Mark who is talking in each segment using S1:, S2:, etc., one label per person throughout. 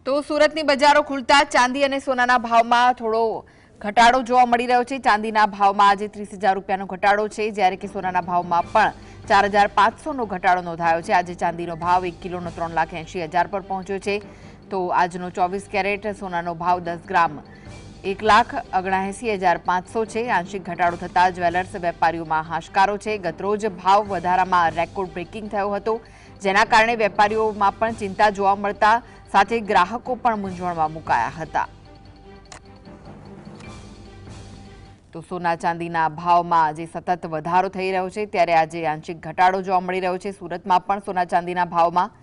S1: તો સુરતની બજારો ખુલતા ચાંદી અને સોનાના ભાવમાં થોડો ઘટાડો જોવા મળી રહ્યો છે। ચાંદીના ભાવમાં આજે 30,000 રૂપિયાનો ઘટાડો છે, જ્યારે કે સોનાના ભાવમાં પણ 4,500નો ઘટાડો નોંધાયો છે। આજે ચાંદીનો ભાવ 1 કિલોનો 3,80,000 પર પહોંચ્યો છે। તો આજનો 24 કેરેટ સોનાનો ભાવ 10 ગ્રામ 1,79,500 છે। આંશિક ઘટાડો થતા જ્વેલર્સ વેપારીઓમાં હાશકારો છે। ગતરોજ ભાવ વધારામાં રેકોર્ડ બ્રેકિંગ થયો હતો, જેના કારણે વેપારીઓમાં પણ ચિંતા જોવા મળતા સાથે ગ્રાહકો પણ મૂંઝવણમાં મુકાયા હતા। તો સોના ચાંદીના ભાવમાં જે સતત વધારો થઈ રહ્યો છે, ત્યારે આજે આંશિક ઘટાડો જોવા મળી રહ્યો છે। સુરતમાં પણ સોના ચાંદીના ભાવમાં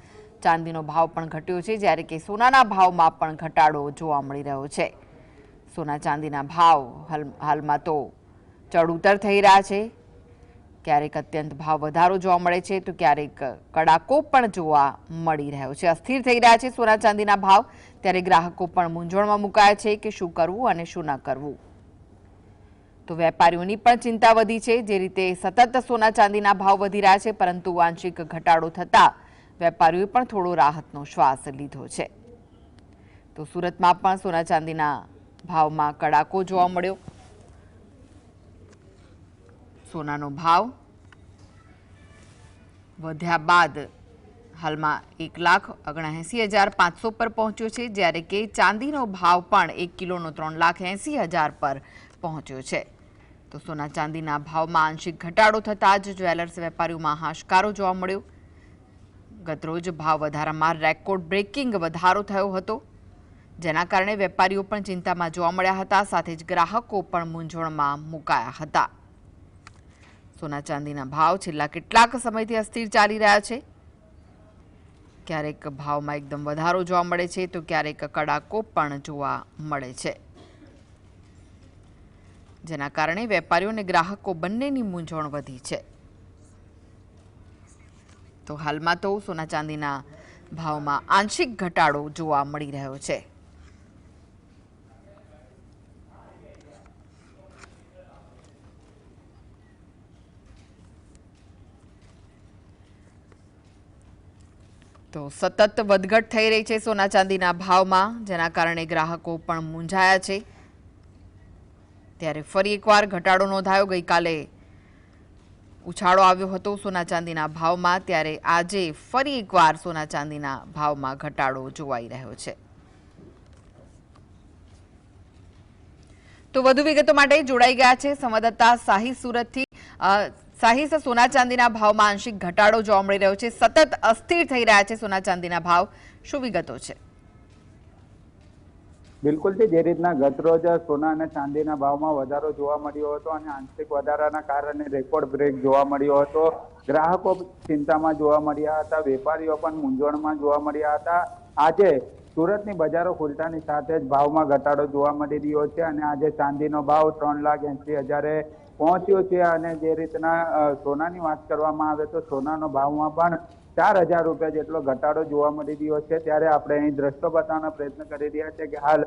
S1: ચાંદીનો ભાવ પણ ઘટ્યો છે, જ્યારે કે સોનાના ભાવમાં પણ ઘટાડો જોવા મળી રહ્યો છે। સોના ચાંદીના ભાવ હાલમાં તો ચડ ઉતર થઈ રહ્યા છે। ક્યારેક અત્યંત ભાવ વધારો જોવા મળે છે, તો ક્યારેક કડાકો પણ જોવા મળી રહ્યો છે। અસ્થિર થઈ રહ્યા છે સોના ચાંદીના ભાવ, ત્યારે ગ્રાહકો પણ મૂંઝવણમાં મુકાયા છે કે શું કરવું અને શું ન કરવું। તો વેપારીઓની પણ ચિંતા વધી છે। જે રીતે સતત સોના ચાંદીના ભાવ વધી રહ્યા છે, પરંતુ આંશિક ઘટાડો થતા વેપારીઓએ પણ થોડો રાહતનો શ્વાસ લીધો છે। તો સુરતમાં પણ સોના ચાંદીના ભાવમાં કડાકો જોવા મળ્યો। સોનાનો ભાવ વધ્યા બાદ હાલમાં 1,79,500 પર પહોંચ્યો છે, જ્યારે કે ચાંદીનો ભાવ પણ 1 કિલોનો 3,80,000 પર પહોંચ્યો છે। તો સોના ચાંદીના ભાવમાં આંશિક ઘટાડો થતાં જ જ્વેલર્સ વેપારીઓમાં હાશકારો જોવા મળ્યો। ગતરોજ ભાવ વધારામાં રેકોર્ડ બ્રેકિંગ વધારો થયો હતો, જેના કારણે વેપારીઓ પણ ચિંતામાં જોવા મળ્યા હતા, સાથે જ ગ્રાહકો પણ મૂંઝવણમાં મુકાયા હતા। સોના ચાંદીના ભાવ છેલ્લા કેટલાક સમયથી અસ્થિર ચાલી રહ્યા છે। ક્યારેક ભાવમાં એકદમ વધારો જોવા મળે છે, તો ક્યારેક કડાકો પણ જોવા મળે છે, જેના કારણે વેપારીઓ અને ગ્રાહકો બંનેની મૂંઝવણ વધી છે। તો હાલમાં તો સોના ચાંદીના ભાવમાં આંશિક ઘટાડો જોવા મળી રહ્યો છે। તો સતત વધઘટ થઈ રહી છે સોના ચાંદીના ભાવમાં, જેના કારણે ગ્રાહકો પણ મૂંઝાયા છે। ત્યારે ફરી એકવાર ઘટાડો નોંધાયો। ગઈકાલે ઉછાળો આવ્યો હતો સોના ચાંદીના ભાવમાં, ત્યારે આજે ફરી એકવાર સોના ચાંદીના ભાવમાં ઘટાડો જોવાઈ રહ્યો છે। તો વધુ વિગતો માટે જોડાઈ ગયા છે સંવાદદાતા સાહિસ સુરતથી। સાહિસ, સોના ચાંદીના ભાવમાં આંશિક ઘટાડો જોવા મળી રહ્યો છે, સતત અસ્થિર થઈ રહ્યા છે સોના ચાંદીના ભાવ, શું વિગતો છે?
S2: બિલકુલ જે રીતના ગતરોજ સોના અને ચાંદીના ભાવમાં વધારો જોવા મળ્યો હતો અને આંશિક વધારાના કારણે રેકોર્ડ બ્રેક જોવા મળ્યો હતો, ગ્રાહકો ચિંતામાં જોવા મળ્યા હતા, વેપારીઓ પણ મૂંઝવણમાં જોવા મળ્યા હતા। આજે સુરતની બજારો ખુલતાની સાથે જ ભાવમાં ઘટાડો જોવા મળી રહ્યો છે અને આજે ચાંદીનો ભાવ 3,80,000 પહોંચ્યો છે અને જે રીતના સોનાની વાત કરવામાં આવે તો સોનાનો ભાવમાં પણ 4,000 રૂપિયા જેટલો ઘટાડો જોવા મળી રહ્યો છે। ત્યારે આપણે અહીં દ્રશ્યો બતાવવાનો પ્રયત્ન કરી રહ્યા છે કે હાલ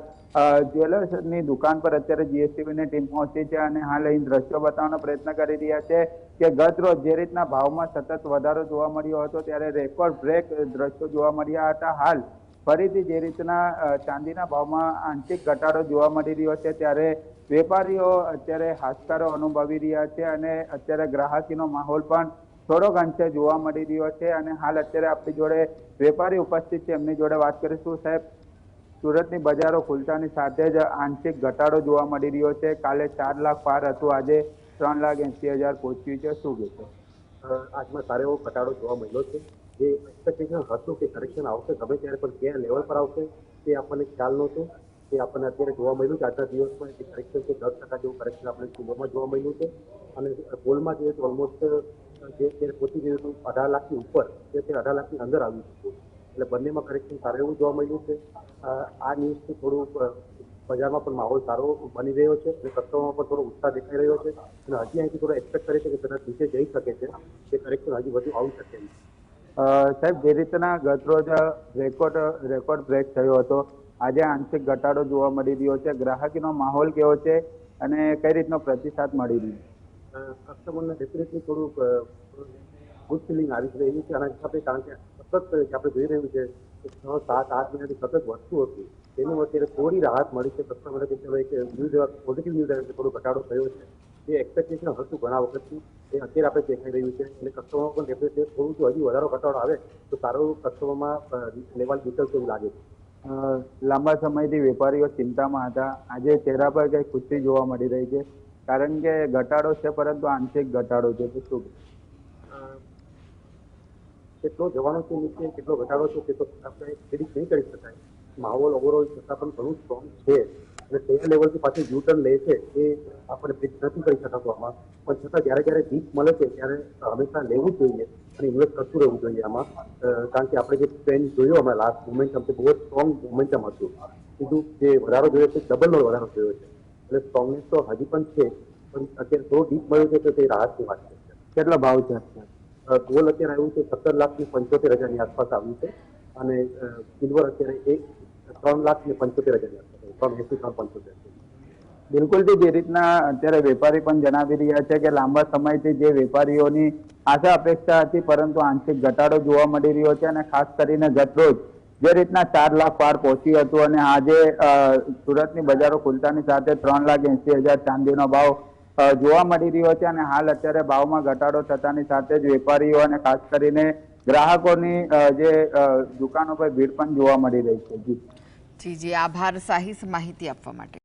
S2: જ્વેલર્સની દુકાન પર અત્યારે જીએસટીવીની ટીમ પહોંચી છે અને હાલ અહીં દ્રશ્યો બતાવવાનો પ્રયત્ન કરી રહ્યા છે કે ગત રોજ જે રીતના ભાવમાં સતત વધારો જોવા મળ્યો હતો, ત્યારે રેકોર્ડ બ્રેક દ્રશ્યો જોવા મળ્યા હતા। હાલ ફરીથી જે રીતના ચાંદીના ભાવમાં આંશિક ઘટાડો જોવા મળી રહ્યો છે, ત્યારે વેપારીઓ અત્યારે હાશકારો અનુભવી રહ્યા છે અને અત્યારે ગ્રાહકીનો માહોલ પણ થોડોક અંશે જોવા મળી રહ્યો છે અને હાલ અત્યારે આપણી જોડે વેપારી ઉપસ્થિત છે, એમની જોડે વાત કરીશું। સાહેબ, સુરતની બજારો ખુલતાની સાથે જ આંશિક ઘટાડો જોવા મળી રહ્યો છે, કાલે 4 લાખ પાર હતું, આજે 3,80,000 પહોંચ્યું છે, શું કહેશો?
S3: આજમાં સારો એવો ઘટાડો જોવા મળ્યો છે। જે એક્સપેક્ટેશન હતું કે કરેક્શન આવશે ગમે ત્યારે, પણ કયા લેવલ પર આવશે તે આપણને ખ્યાલ નહોતો। તે આપણને અત્યારે જોવા મળ્યું છે આજના દિવસમાં જે કરેક્શન છે 10% જેવું કરેક્શન આપણે સિલ્વરમાં જોવા મળ્યું છે અને ગોલ્ડમાં જોઈએ તો ઓલમોસ્ટ જે પહોંચી ગયું હતું 18 લાખની ઉપર, તે 18 લાખની અંદર આવ્યું હતું, એટલે બંનેમાં કરેક્શન સારું એવું જોવા મળ્યું છે। આ ન્યૂઝથી થોડું બજારમાં પણ માહોલ સારો બની રહ્યો છે અને કસ્ટમરમાં પણ થોડો ઉત્સાહ દેખાઈ રહ્યો છે અને હજી અહીંથી થોડો એક્સપેક્ટ કરે છે કે કદાચ નીચે જઈ શકે છે, તે કરેક્શન હજી વધુ આવી શકે છે।
S2: સાહેબ, જે રીતના ગતરોજ રેકોર્ડ બ્રેક થયો હતો, આજે આંશિક ઘટાડો જોવા મળી રહ્યો છે, ગ્રાહકીનો માહોલ કેવો છે અને કઈ રીતનો પ્રતિસાદ મળી રહ્યો?
S3: કસ્ટમરને ડેફિનેટલી થોડુંક ગુડ ફિલિંગ આવી રહી છે આના હિસાબે, કારણ કે સતત આપણે જોઈ રહ્યું છે કે 6-8 મહિનાથી સતત વધતું હતું તેનું અત્યારે થોડી રાહત મળી છે. કસ્ટમર કે ચલો એક ન્યૂઝ પોઝિટિવ ન્યૂઝ આવે છે, થોડો ઘટાડો થયો છે. જે એક્સપેક્ટેશન હતું ઘણા વખતથી એ અત્યારે આપણે દેખાઈ રહ્યું છે એટલે કસ્ટમર પણ ડેફિનેટલી થોડું જો હજી વધારો ઘટાડો આવે તો સારું કસ્ટમરમાં લેવલ નીકળશે એવું લાગે છે.
S2: લાંબા સમયથી વેપારીઓ ચિંતામાં હતા. આજે ચહેરા પર કઈ ખુશી જોવા મળી રહી છે, કારણ કે ઘટાડો છે પરંતુ આંશિક ઘટાડો છે. તો શું
S3: કેટલો જવાનો છે નીચે, કેટલો ઘટાડો છે તે તો આપણે પ્રેડિક્ટ નહીં કરી શકાય. માહોલ ઓવરઓલ છતાં પણ ઘણું સ્ટ્રોંગ છે અને તે લેવલથી પાછું યુ ટર્ન લે છે એ આપણે પ્રેડિક્ટ નથી કરી શકાતું આમાં. પણ છતાં જ્યારે જ્યારે વીક મળે છે ત્યારે હંમેશા લેવું જ જોઈએ અને ઇન્વેસ્ટ કરતું રહેવું જોઈએ આમાં. કારણ કે આપણે જે ટ્રેન્ડ જોયો અમે લાસ્ટ મોમેન્ટમ તે બહુ જ સ્ટ્રોંગ મોમેન્ટમ હતું. સીધું જે વધારો જોયો છે ડબલનો વધારો જોયો છે એટલે સ્ટ્રોંગનેસ તો હજી પણ છે, પણ અત્યારે થોડો ડીપ મળ્યો છે તો તે રાહતની વાત છે.
S2: કેટલો ભાવ છે?
S3: ગોલ્ડ અત્યારે આવ્યું છે 17,75,000ની આસપાસ આવ્યું છે અને સિલ્વર અત્યારે 3,75,000ની આસપાસ 3,80-3,75.
S2: બિલકુલથી જે રીતના અત્યારે વેપારી પણ જણાવી રહ્યા છે કે લાંબા સમયથી જે વેપારીઓની આશા અપેક્ષા હતી પરંતુ આંશિક ઘટાડો જોવા મળી રહ્યો છે અને ખાસ કરીને ગતરોજ જે રીતના 4 લાખ પાર પહોંચ્યું હતું અને આજે સુરતની બજારો ખુલતાની સાથે 3,80,000 ચાંદીનો ભાવ જોવા મળી રહ્યો છે અને હાલ અત્યારે ભાવમાં ઘટાડો થતાની સાથે જ વેપારીઓ અને ખાસ કરીને ગ્રાહકોની જે દુકાનો પર ભીડ પણ જોવા મળી રહી છે.
S1: જી આભાર સાહિસ માહિતી આપવા માટે.